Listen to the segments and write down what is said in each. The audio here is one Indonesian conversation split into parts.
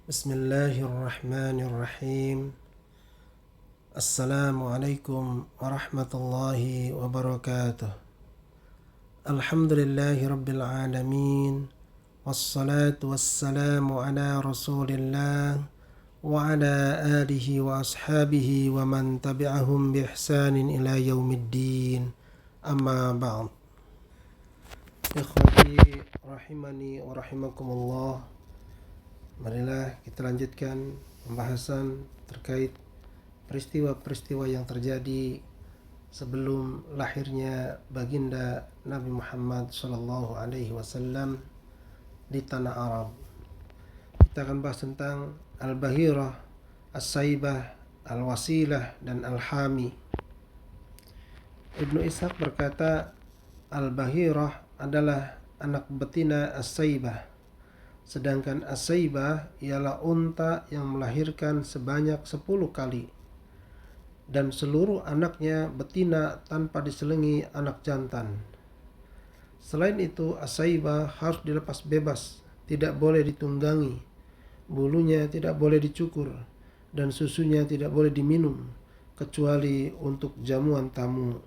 Bismillahirrahmanirrahim. Assalamualaikum warahmatullahi wabarakatuh. Alhamdulillahi rabbil alamin. Wassalatu wassalamu ala rasulillah wa ala alihi wa ashabihi wa man tabi'ahum bi ihsanin ila yaumiddin. Amma ba'd. Ikhwati rahimani wa rahimakumullah. Marilah kita lanjutkan pembahasan terkait peristiwa-peristiwa yang terjadi sebelum lahirnya baginda Nabi Muhammad sallallahu alaihi wasallam di tanah Arab. Kita akan bahas tentang Al-Bahirah, As-Saibah, Al-Wasilah, dan Al-Hami. Ibnu Ishaq berkata, Al-Bahirah adalah anak betina As-Saibah. Sedangkan As-Saibah ialah unta yang melahirkan sebanyak 10 kali. Dan seluruh anaknya betina tanpa diselingi anak jantan. Selain itu, As-Saibah harus dilepas bebas, tidak boleh ditunggangi, bulunya tidak boleh dicukur, dan susunya tidak boleh diminum, kecuali untuk jamuan tamu.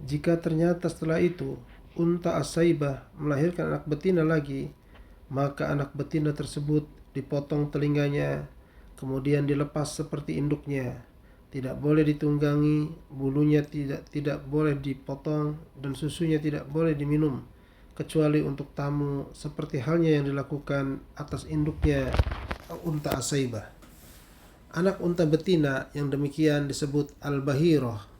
Jika ternyata setelah itu unta As-Saibah melahirkan anak betina lagi, maka anak betina tersebut dipotong telinganya, kemudian dilepas seperti induknya. Tidak boleh ditunggangi, bulunya tidak boleh dipotong, dan susunya tidak boleh diminum, kecuali untuk tamu, seperti halnya yang dilakukan atas induknya unta As-Saibah. Anak unta betina yang demikian disebut Al-Bahirah.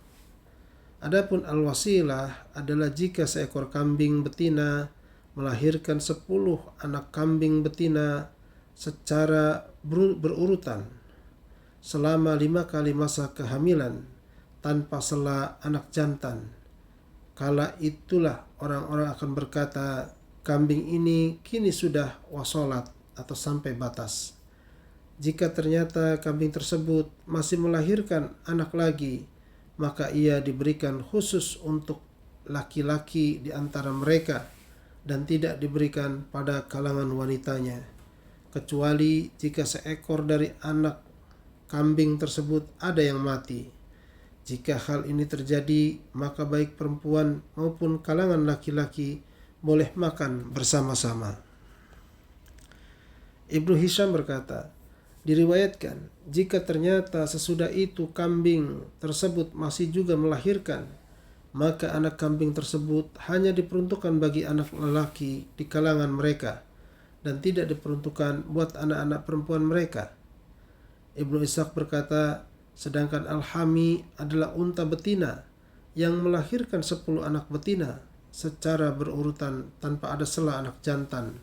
Adapun Al-Wasilah adalah jika seekor kambing betina melahirkan 10 anak kambing betina secara berurutan selama 5 kali masa kehamilan tanpa sela anak jantan. Kala itulah orang-orang akan berkata, kambing ini kini sudah wasolat atau sampai batas. Jika ternyata kambing tersebut masih melahirkan anak lagi, maka ia diberikan khusus untuk laki-laki di antara mereka dan tidak diberikan pada kalangan wanitanya, kecuali jika seekor dari anak kambing tersebut ada yang mati. Jika hal ini terjadi, maka baik perempuan maupun kalangan laki-laki boleh makan bersama-sama. Ibnu Hisham berkata, diriwayatkan, jika ternyata sesudah itu kambing tersebut masih juga melahirkan, maka anak kambing tersebut hanya diperuntukkan bagi anak lelaki di kalangan mereka dan tidak diperuntukkan buat anak-anak perempuan mereka. Ibnu Ishaq berkata, sedangkan Al-Hami adalah unta betina yang melahirkan 10 anak betina secara berurutan tanpa ada sela anak jantan.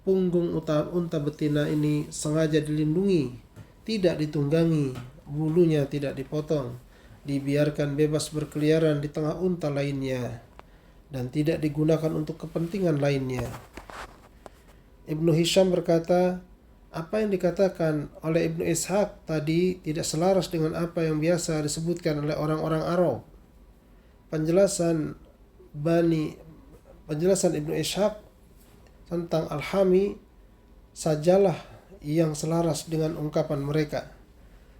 Punggung unta betina ini sengaja dilindungi, tidak ditunggangi, bulunya tidak dipotong, dibiarkan bebas berkeliaran di tengah unta lainnya, dan tidak digunakan untuk kepentingan lainnya. Ibnu Hisham berkata, apa yang dikatakan oleh Ibnu Ishaq tadi tidak selaras dengan apa yang biasa disebutkan oleh orang-orang Arab. Penjelasan Ibnu Ishaq tentang Al-Hami sajalah yang selaras dengan ungkapan mereka.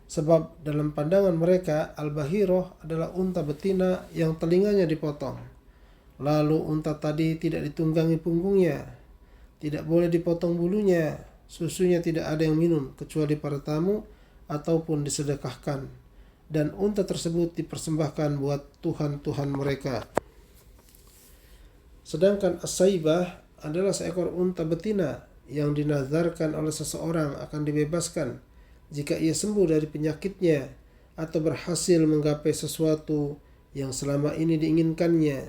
Sebab dalam pandangan mereka, Al-Bahirah adalah unta betina yang telinganya dipotong. Lalu unta tadi tidak ditunggangi punggungnya, tidak boleh dipotong bulunya, susunya tidak ada yang minum kecuali para tamu ataupun disedekahkan. Dan unta tersebut dipersembahkan buat Tuhan-Tuhan mereka. Sedangkan As-Saibah adalah seekor unta betina yang dinazarkan oleh seseorang akan dibebaskan jika ia sembuh dari penyakitnya atau berhasil menggapai sesuatu yang selama ini diinginkannya.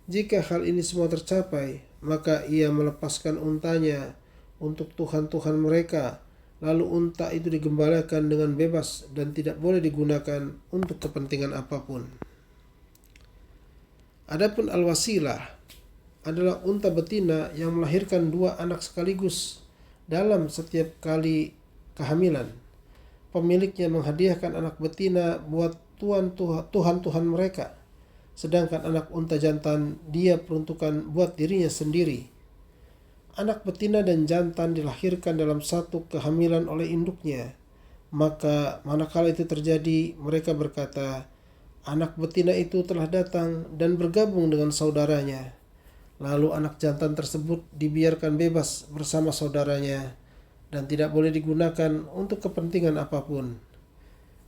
Jika hal ini semua tercapai, maka ia melepaskan untanya untuk Tuhan-Tuhan mereka, lalu unta itu digembalakan dengan bebas dan tidak boleh digunakan untuk kepentingan apapun. Adapun Al-Wasilah adalah unta betina yang melahirkan 2 anak sekaligus dalam setiap kali kehamilan. Pemiliknya menghadiahkan anak betina buat Tuhan-Tuhan mereka, sedangkan anak unta jantan dia peruntukkan buat dirinya sendiri. anak betina dan jantan dilahirkan dalam satu kehamilan oleh induknya, maka manakala itu terjadi, mereka berkata, anak betina itu telah datang dan bergabung dengan saudaranya. Lalu anak jantan tersebut dibiarkan bebas bersama saudaranya dan tidak boleh digunakan untuk kepentingan apapun.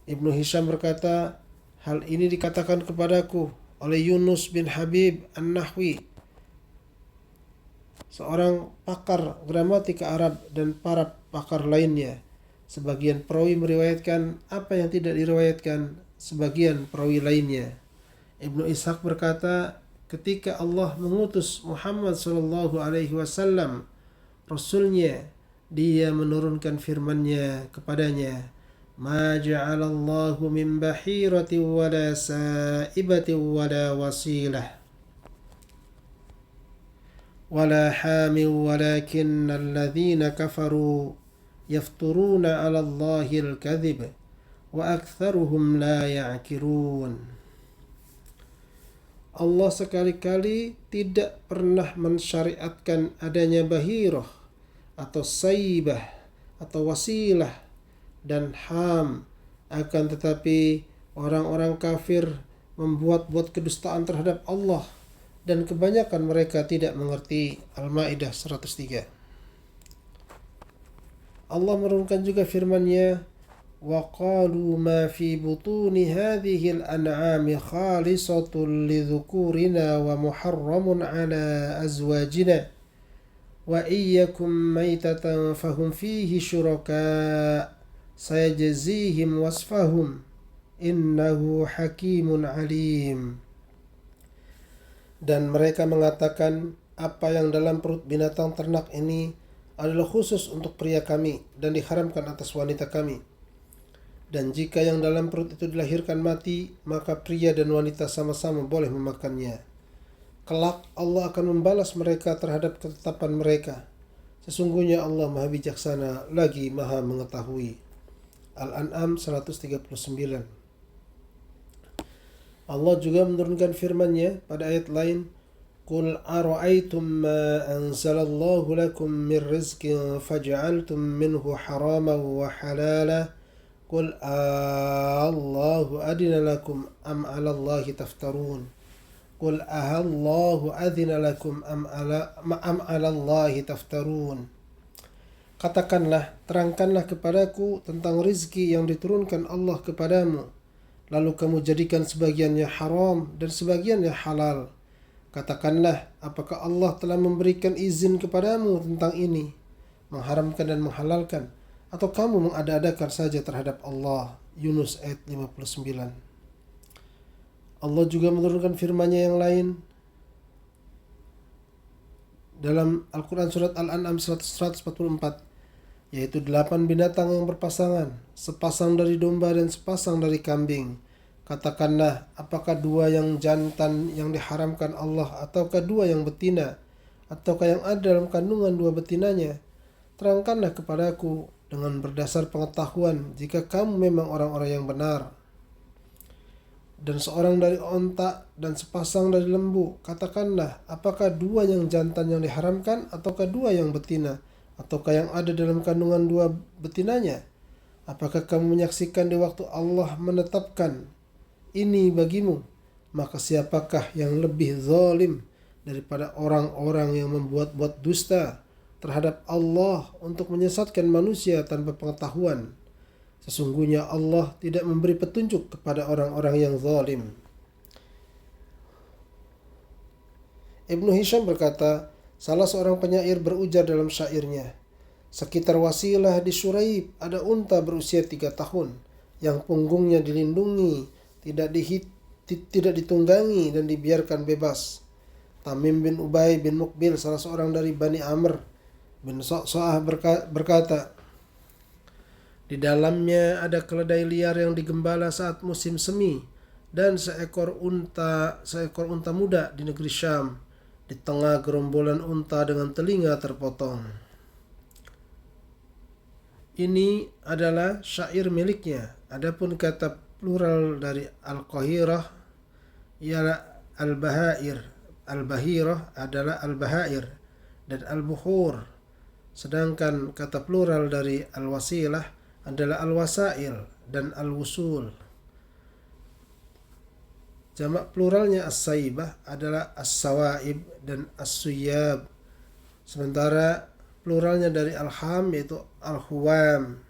Ibnu Hisham berkata, hal ini dikatakan kepadaku oleh Yunus bin Habib An-Nahwi, seorang pakar gramatika Arab dan para pakar lainnya. Sebagian perawi meriwayatkan apa yang tidak diriwayatkan sebagian perawi lainnya. Ibnu Ishaq berkata, ketika Allah mengutus Muhammad sallallahu alaihi wasallam, Rasulnya, dia menurunkan firman-Nya kepadanya, ma ja'alallahu min bahiratin wala sa'ibatin wala wasilah wala hamin walakin alladhina kafaru yafturuna 'ala Allahil kadhib wa aktsaruhum la ya'qilun. Allah sekali-kali tidak pernah mensyariatkan adanya bahirah atau saibah atau wasilah dan ham, akan tetapi orang-orang kafir membuat-buat kedustaan terhadap Allah dan kebanyakan mereka tidak mengerti. Al-Maidah 103. Allah menurunkan juga firman-Nya, wa qalu ma fi butuni hadhihi al-an'ami khalisatun lidhukurina wa muharramun ala azwajina wa iyyakum maitatan fahum fihi syuraka sayajzihim wasfahum innahu hakimun alim. Dan mereka mengatakan, apa yang dalam perut binatang ternak ini adalah khusus untuk pria kami dan diharamkan atas wanita kami. Dan jika yang dalam perut itu dilahirkan mati, maka pria dan wanita sama-sama boleh memakannya. Kelak Allah akan membalas mereka terhadap ketetapan mereka. Sesungguhnya Allah Maha Bijaksana lagi Maha Mengetahui. Al-An'am 139. Allah juga menurunkan firman-Nya pada ayat lain, qul ara'aytum ma anzalallahu lakum min rizqin faj'altum minhu haraman wa halala qul Allahu adina lakum am 'ala Allahi taftarun qul ahallahu adina lakum am 'ala Allahi taftarun. Katakanlah, terangkanlah kepadaku tentang rizki yang diturunkan Allah kepadamu, lalu kamu jadikan sebagiannya haram dan sebagiannya halal. Katakanlah, apakah Allah telah memberikan izin kepadamu tentang ini, mengharamkan dan menghalalkan, atau kamu mengada-adakan saja terhadap Allah? Yunus ayat 59. Allah juga menurunkan firman-Nya yang lain dalam Al-Quran surat Al-An'am 144, yaitu 8 binatang yang berpasangan, sepasang dari domba dan sepasang dari kambing. Katakanlah, apakah 2 yang jantan yang diharamkan Allah, ataukah 2 yang betina, ataukah yang ada dalam kandungan 2 betinanya? Terangkanlah kepadaku dengan berdasar pengetahuan, jika kamu memang orang-orang yang benar. Dan seorang dari onta dan sepasang dari lembu. Katakanlah, apakah 2 yang jantan yang diharamkan, ataukah 2 yang betina, ataukah yang ada dalam kandungan 2 betinanya? Apakah kamu menyaksikan di waktu Allah menetapkan ini bagimu? Maka siapakah yang lebih zalim daripada orang-orang yang membuat-buat dusta terhadap Allah untuk menyesatkan manusia tanpa pengetahuan? Sesungguhnya Allah tidak memberi petunjuk kepada orang-orang yang zalim. Ibnu Hisham berkata, salah seorang penyair berujar dalam syairnya, sekitar Wasilah di Syuraib ada unta berusia 3 tahun yang punggungnya dilindungi, tidak ditunggangi dan dibiarkan bebas. Tamim bin Ubay bin Muqbil, salah seorang dari Bani Amr bin Sa'sa'ah berkata, di dalamnya ada keledai liar yang digembala saat musim semi dan seekor unta muda di negeri Syam, di tengah gerombolan unta dengan telinga terpotong. Ini adalah syair miliknya. Adapun kata plural dari Al-Qahirah ialah Al-Bahair. Al-Bahirah adalah Al-Bahair dan al-bukhur. Sedangkan kata plural dari al-wasilah adalah al-wasail dan al-wusul. Jamak pluralnya as-saibah adalah as-sawaib dan as-suyab. Sementara pluralnya dari al-ham yaitu al-huwam.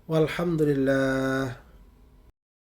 Walhamdulillah.